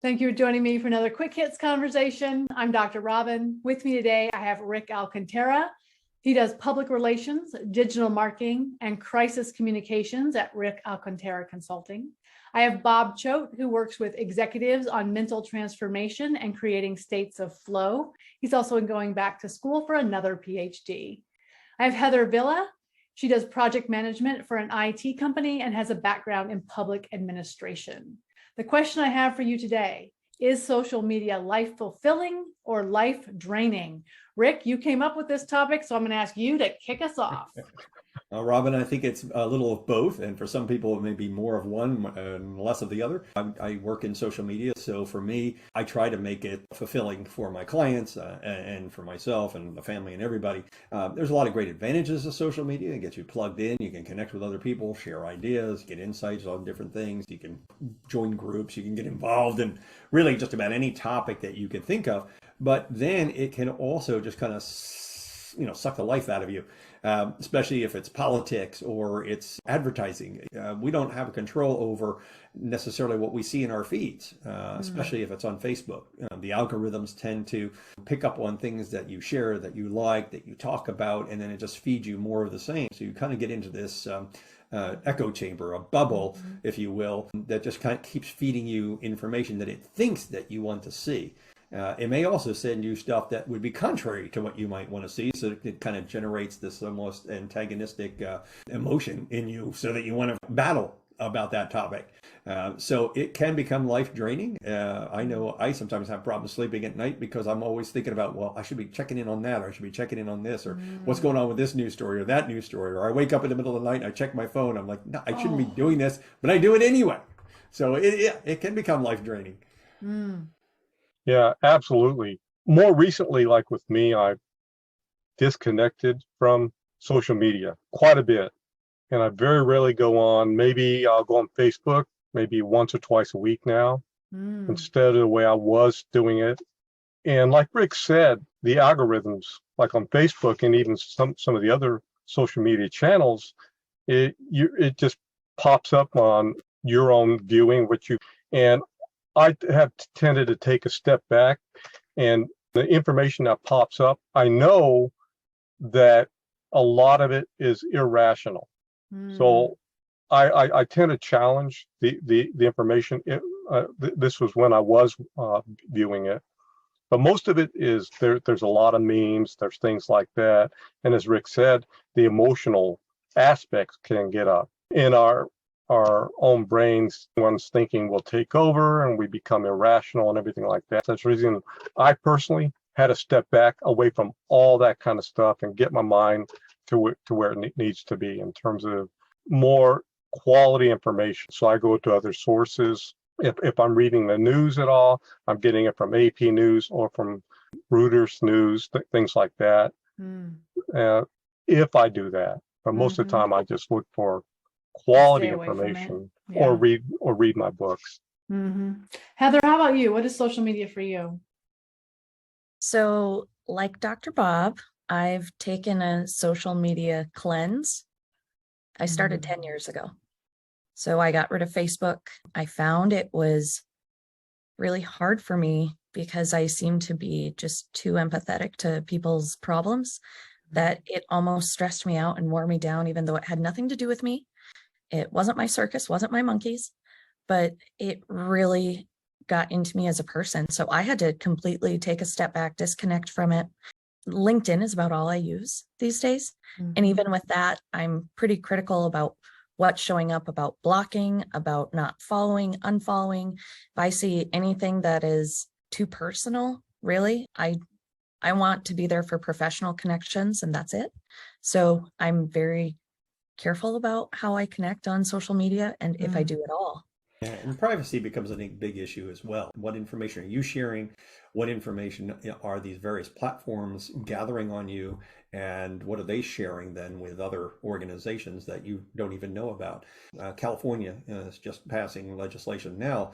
Thank you for joining me for another Quick Hits conversation. I'm Dr. Robyn. With me today, I have Rick Alcantara. He does public relations, digital marketing, and crisis communications at Rick Alcantara Consulting. I have Bob Choate, who works with executives on mental transformation and creating states of flow. He's also going back to school for another PhD. I have Heather Villa. She does project management for an IT company and has a background in public administration. The question I have for you today, is social media life fulfilling or life draining? Rick, you came up with this topic, so I'm going to ask you to kick us off. Robyn, I think it's a little of both, and for some people it may be more of one and less of the other. I work in social media, so for me, I try to make it fulfilling for my clients and for myself and the family and everybody. There's a lot of great advantages of social media. It gets you plugged in, you can connect with other people, share ideas, get insights on different things, you can join groups, you can get involved in really just about any topic that you can think of. But then it can also just kind of suck the life out of you, especially if it's politics or it's advertising. We don't have control over necessarily what we see in our feeds, especially if it's on Facebook. The algorithms tend to pick up on things that you share, that you like, that you talk about, and then it just feeds you more of the same. So you kind of get into this echo chamber, a bubble, if you will, that just kind of keeps feeding you information that it thinks that you want to see. It may also send you stuff that would be contrary to what you might want to see, so it kind of generates this almost antagonistic emotion in you so that you want to battle about that topic. So it can become life draining. I know I sometimes have problems sleeping at night because I'm always thinking about, well, I should be checking in on that, or I should be checking in on this, or what's going on with this news story or that news story, or I wake up in the middle of the night and I check my phone. I'm like, no, I shouldn't be doing this, but I do it anyway. So it can become life draining. Yeah, absolutely. More recently, like with me, I've disconnected from social media quite a bit. And I very rarely go on. Maybe I'll go on Facebook, maybe once or twice a week now, instead of the way I was doing it. And like Rick said, the algorithms, like on Facebook and even some of the other social media channels, it just pops up on your own viewing, and I have tended to take a step back, and the information that pops up, I know that a lot of it is irrational. So I tend to challenge the information. This was when I was viewing it, but most of it is there's a lot of memes, there's things like that. And as Rick said, the emotional aspects can get up in our own brains. One's thinking will take over and we become irrational and everything like that. That's the reason I personally had to step back away from all that kind of stuff and get my mind to where it needs to be in terms of more quality information. So I go to other sources. If I'm reading the news at all, I'm getting it from AP News or from Reuters News, things like that. If I do that, but most of the time I just look for quality information or read my books. Heather, how about you? What is social media for you? So, like Dr. Bob, I've taken a social media cleanse. I started 10 years ago. So I got rid of Facebook. I found it was really hard for me because I seemed to be just too empathetic to people's problems, that it almost stressed me out and wore me down, even though it had nothing to do with me. It wasn't my circus, wasn't my monkeys, but it really got into me as a person. So I had to completely take a step back, disconnect from it. LinkedIn is about all I use these days. And even with that, I'm pretty critical about what's showing up, about blocking, about not following, unfollowing. If I see anything that is too personal, really, I want to be there for professional connections, and that's it. So I'm very careful about how I connect on social media, and if I do at all. Yeah, and privacy becomes a big issue as well. What information are you sharing? What information are these various platforms gathering on you? And what are they sharing then with other organizations that you don't even know about? California is just passing legislation now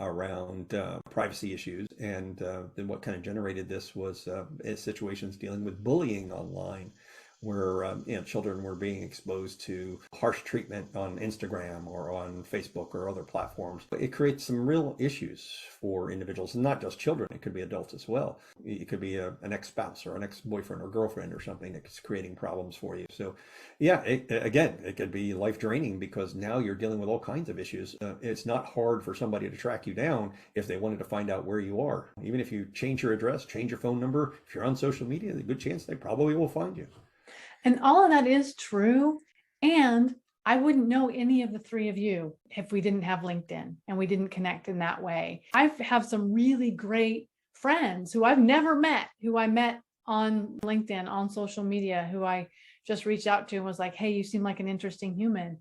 around privacy issues. And then what kind of generated this was situations dealing with bullying online, where children were being exposed to harsh treatment on Instagram or on Facebook or other platforms. It creates some real issues for individuals, and not just children. It could be adults as well. It could be an ex-spouse or an ex-boyfriend or girlfriend or something that's creating problems for you. So yeah, it could be life draining, because now you're dealing with all kinds of issues. It's not hard for somebody to track you down if they wanted to find out where you are. Even if you change your address, change your phone number, if you're on social media, there's a good chance they probably will find you. And all of that is true. And I wouldn't know any of the three of you if we didn't have LinkedIn and we didn't connect in that way. I have some really great friends who I've never met, who I met on LinkedIn, on social media, who I just reached out to and was like, hey, you seem like an interesting human.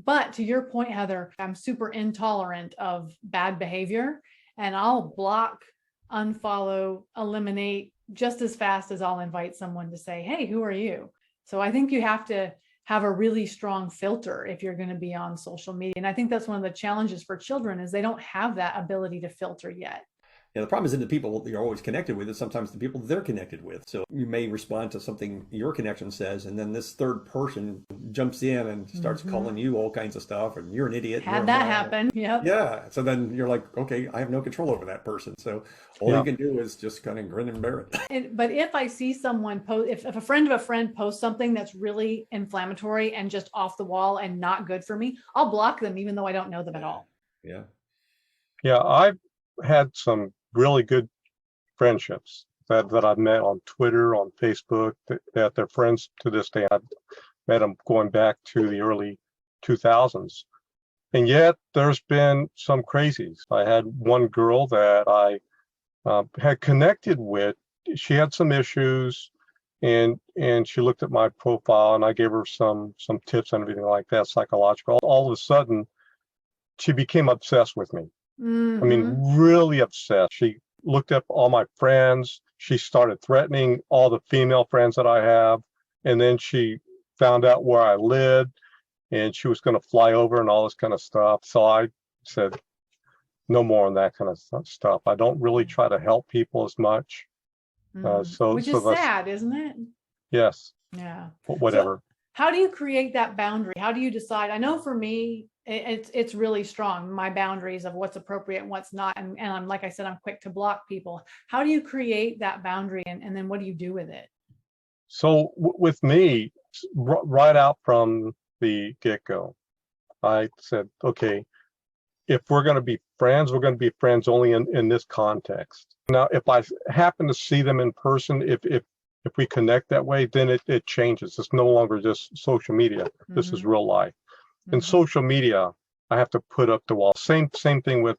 But to your point, Heather, I'm super intolerant of bad behavior, and I'll block, unfollow, eliminate just as fast as I'll invite someone to say, hey, who are you? So I think you have to have a really strong filter if you're going to be on social media. And I think that's one of the challenges for children, is they don't have that ability to filter yet. Yeah, the problem isn't the people that you're always connected with, it's sometimes the people they're connected with. So you may respond to something your connection says, and then this third person jumps in and starts calling you all kinds of stuff, and you're an idiot. Had that happen. Yep. Yeah. So then you're like, okay, I have no control over that person. So all you can do is just kind of grin and bear it. But if I see someone post, if a friend of a friend posts something that's really inflammatory and just off the wall and not good for me, I'll block them, even though I don't know them at all. Yeah. Yeah, I've had some really good friendships that I've met on Twitter, on Facebook, that they're friends to this day. I've met them going back to the early 2000s. And yet there's been some crazies. I had one girl that I had connected with. She had some issues, and she looked at my profile, and I gave her some tips and everything like that, psychological. All of a sudden, she became obsessed with me. I mean, really obsessed. She looked up all my friends. She started threatening all the female friends that I have. And then she found out where I lived, and she was going to fly over and all this kind of stuff. So I said, no more on that kind of stuff. I don't really try to help people as much. Which is sad, isn't it? Yes. Yeah. Whatever. So how do you create that boundary? How do you decide? I know for me, it's really strong, my boundaries of what's appropriate and what's not. And I'm, like I said, I'm quick to block people. How do you create that boundary, and then what do you do with it? So with me, right out from the get-go, I said, okay, if we're going to be friends, we're going to be friends only in this context. Now, if I happen to see them in person, if we connect that way, then it changes. It's no longer just social media. This is real life. In social media, I have to put up the wall. Same thing with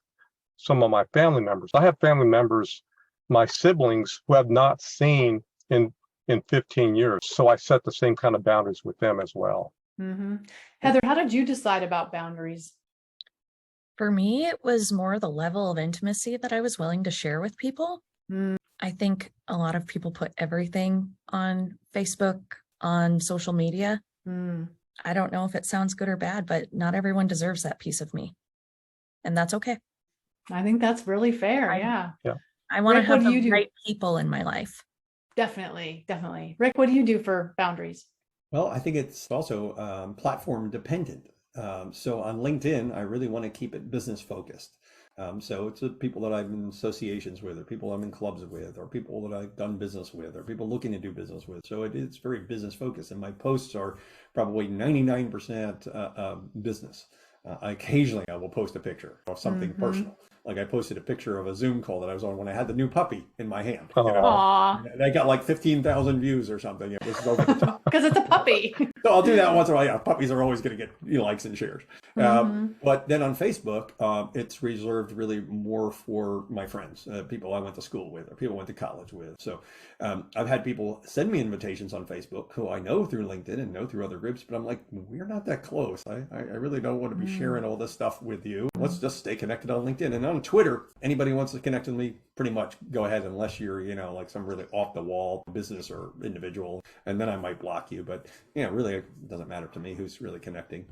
some of my family members. I have family members, my siblings, who have not seen in 15 years. So I set the same kind of boundaries with them as well. Heather, how did you decide about boundaries? For me, it was more the level of intimacy that I was willing to share with people. I think a lot of people put everything on Facebook, on social media. I don't know if it sounds good or bad, but not everyone deserves that piece of me. And that's okay. I think that's really fair. Yeah. I want to have the right people in my life. Definitely. Definitely. Rick, what do you do for boundaries? Well, I think it's also platform dependent. So on LinkedIn, I really want to keep it business focused. So it's the people that I'm in associations with, or people I'm in clubs with, or people that I've done business with, or people looking to do business with. So it's very business focused, and my posts are probably 99% business. Occasionally I will post a picture of something personal. Like I posted a picture of a Zoom call that I was on when I had the new puppy in my hand. You know? And I got like 15,000 views or something. It was over the top. Because it's a puppy. So I'll do that once in a while. Yeah, puppies are always going to get likes and shares. But then on Facebook, it's reserved really more for my friends, people I went to school with, or people I went to college with. So I've had people send me invitations on Facebook who I know through LinkedIn and know through other groups, but I'm like, we're not that close. I really don't want to be sharing all this stuff with you. Let's just stay connected on LinkedIn. And on Twitter, anybody wants to connect with me, pretty much go ahead, unless you're, like some really off the wall business or individual, and then I might block you. But really it doesn't matter to me who's really connecting.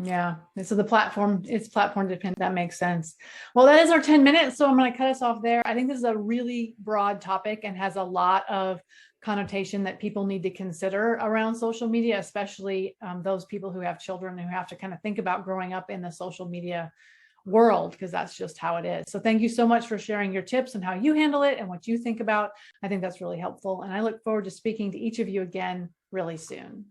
Yeah. So it's platform dependent. That makes sense. Well, that is our 10 minutes. So I'm going to cut us off there. I think this is a really broad topic and has a lot of connotation that people need to consider around social media, especially those people who have children who have to kind of think about growing up in the social media world, because that's just how it is. So thank you so much for sharing your tips and how you handle it and what you think about. I think that's really helpful. And I look forward to speaking to each of you again really soon.